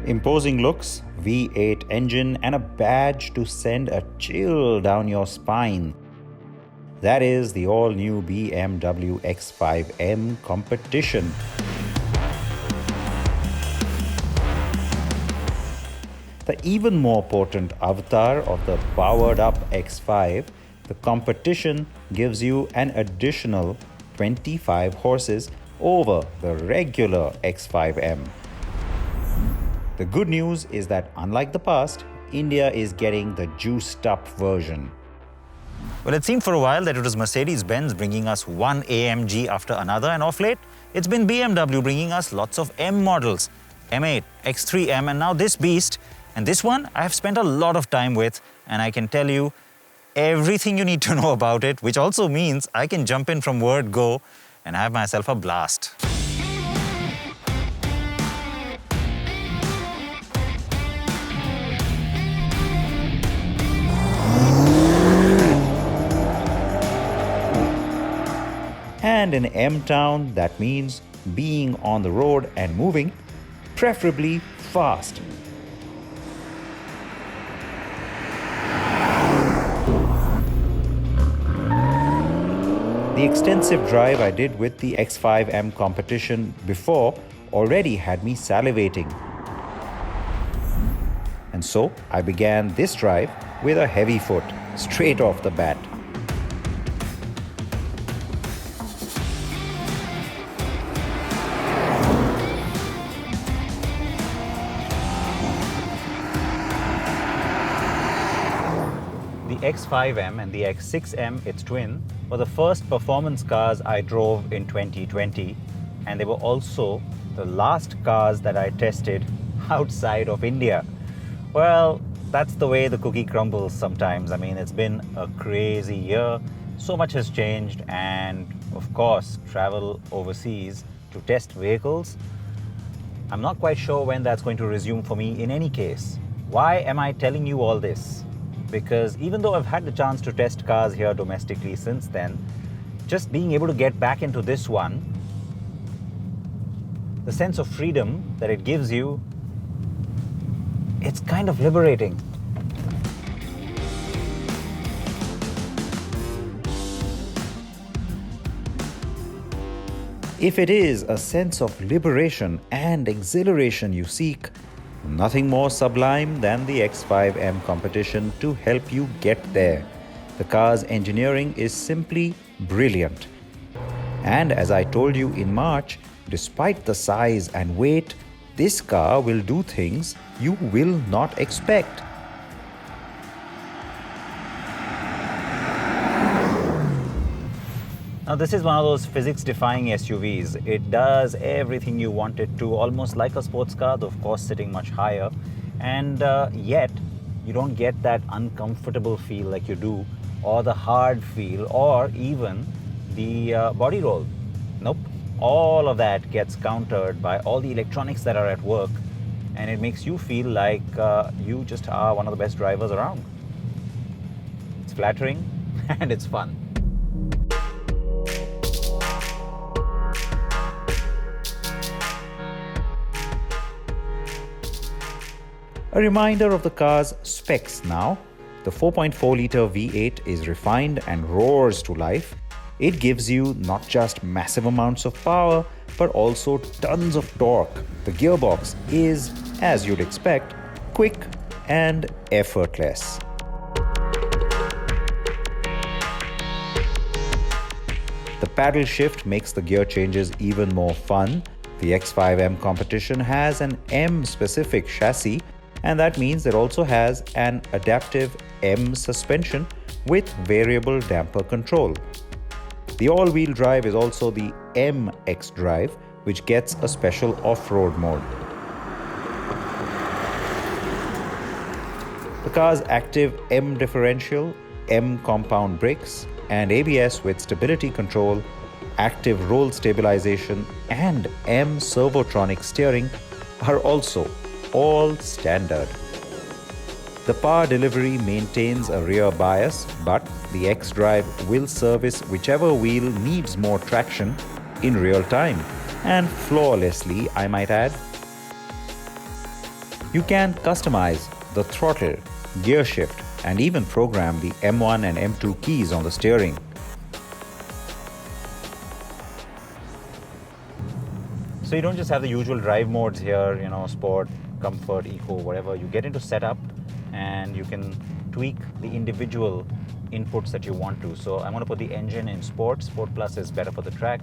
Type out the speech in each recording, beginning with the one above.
Imposing looks, V8 engine, and a badge to send a chill down your spine. That is the all-new BMW X5 M Competition. The even more potent avatar of the powered-up X5, the Competition gives you an additional 25 horses over the regular X5M. The good news is that unlike the past, India is getting the juiced-up version. Well, it seemed for a while that it was Mercedes-Benz bringing us one AMG after another, and of late, it's been BMW bringing us lots of M models. M8, X3M, and now this beast. And this one, I have spent a lot of time with, and I can tell you everything you need to know about it, which also means I can jump in from word go and have myself a blast. And in M-Town, that means being on the road and moving, preferably fast. The extensive drive I did with the X5 M Competition before already had me salivating. And so I began this drive with a heavy foot, straight off the bat. The X5M and the X6M, its twin, were the first performance cars I drove in 2020, and they were also the last cars that I tested outside of India. Well, that's the way the cookie crumbles sometimes. I mean, it's been a crazy year. So much has changed, and of course, travel overseas to test vehicles. I'm not quite sure when that's going to resume for me in any case. Why am I telling you all this? Because even though I've had the chance to test cars here domestically since then, just being able to get back into this one, the sense of freedom that it gives you, it's kind of liberating. If it is a sense of liberation and exhilaration you seek, nothing more sublime than the X5 M Competition to help you get there. The car's engineering is simply brilliant. And as I told you in March, despite the size and weight, this car will do things you will not expect. Now, this is one of those physics-defying SUVs. It does everything you want it to, almost like a sports car, though of course sitting much higher. And yet, you don't get that uncomfortable feel like you do, or the hard feel, or even the body roll. Nope. All of that gets countered by all the electronics that are at work, and it makes you feel like you just are one of the best drivers around. It's flattering and it's fun. A reminder of the car's specs now. The 4.4-litre V8 is refined and roars to life. It gives you not just massive amounts of power, but also tons of torque. The gearbox is, as you'd expect, quick and effortless. The paddle shift makes the gear changes even more fun. The X5 M Competition has an M-specific chassis, and that means it also has an adaptive M suspension with variable damper control. The all-wheel drive is also the MX drive, which gets a special off-road mode. The car's active M differential, M compound brakes, and ABS with stability control, active roll stabilization, and M servotronic steering are also all standard. The power delivery maintains a rear bias, but the xDrive will service whichever wheel needs more traction in real time, and flawlessly, I might add. You can customize the throttle, gear shift, and even program the M1 and M2 keys on the steering. So you don't just have the usual drive modes here, sport, comfort, eco, whatever. You get into setup and you can tweak the individual inputs that you want to. So I'm going to put the engine in sport. Sport Plus is better for the track.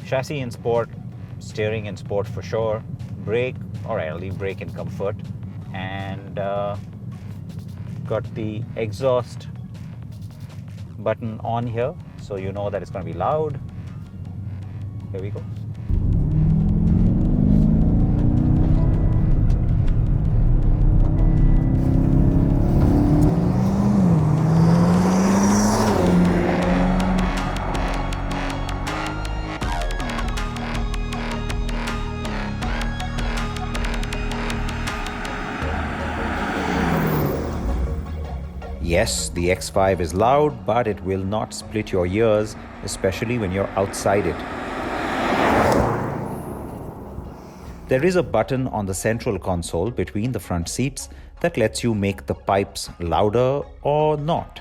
Chassis in sport, steering in sport for sure. Brake, all right, I'll leave brake in comfort. And got the exhaust button on here, so you know that it's going to be loud. Here we go. Yes, the X5 is loud, but it will not split your ears, especially when you're outside it. There is a button on the central console between the front seats that lets you make the pipes louder or not.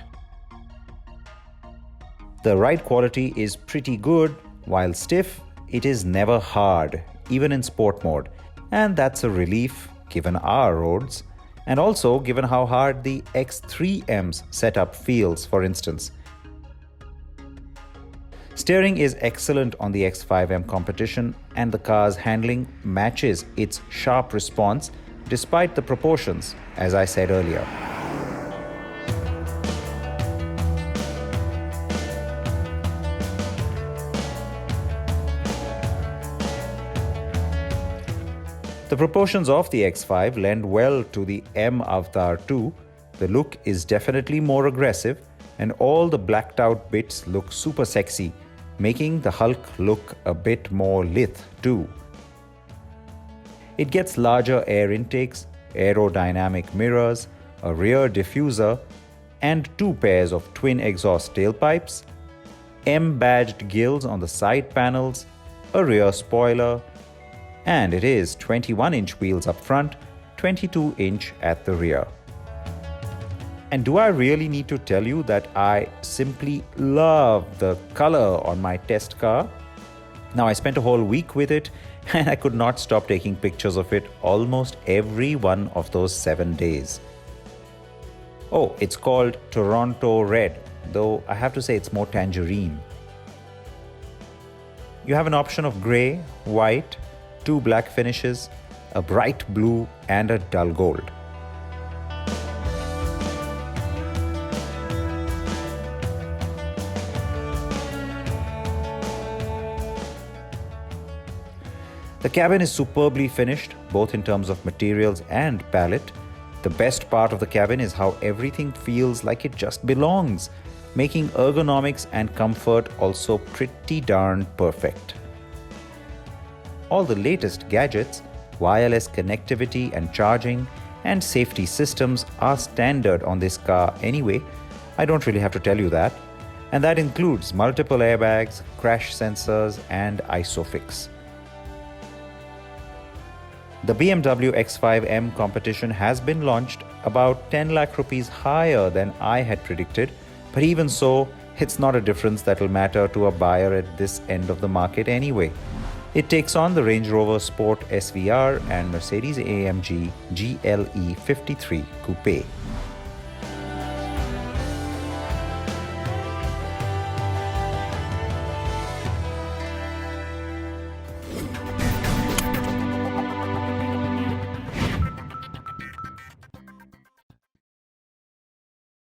The ride quality is pretty good. While stiff, it is never hard, even in sport mode. And that's a relief given our roads. And also given how hard the X3M's setup feels, for instance. Steering is excellent on the X5 M Competition, and the car's handling matches its sharp response despite the proportions, as I said earlier. The proportions of the X5 lend well to the M Avatar 2. The look is definitely more aggressive, and all the blacked out bits look super sexy, making the Hulk look a bit more lithe too. It gets larger air intakes, aerodynamic mirrors, a rear diffuser, and 2 pairs of twin exhaust tailpipes, M-badged grills on the side panels, a rear spoiler, and it is 21-inch wheels up front, 22-inch at the rear. And do I really need to tell you that I simply love the color on my test car? Now, I spent a whole week with it, and I could not stop taking pictures of it almost every one of those 7 days. Oh, it's called Toronto Red, though I have to say it's more tangerine. You have an option of grey, white, 2 black finishes, a bright blue, and a dull gold. The cabin is superbly finished, both in terms of materials and palette. The best part of the cabin is how everything feels like it just belongs, making ergonomics and comfort also pretty darn perfect. All the latest gadgets, wireless connectivity and charging, and safety systems are standard on this car anyway. I don't really have to tell you that. And that includes multiple airbags, crash sensors, and ISOFIX. The BMW X5 M Competition has been launched about 10 lakh rupees higher than I had predicted, but even so, it's not a difference that will matter to a buyer at this end of the market anyway. It takes on the Range Rover Sport SVR and Mercedes-AMG GLE 53 Coupe.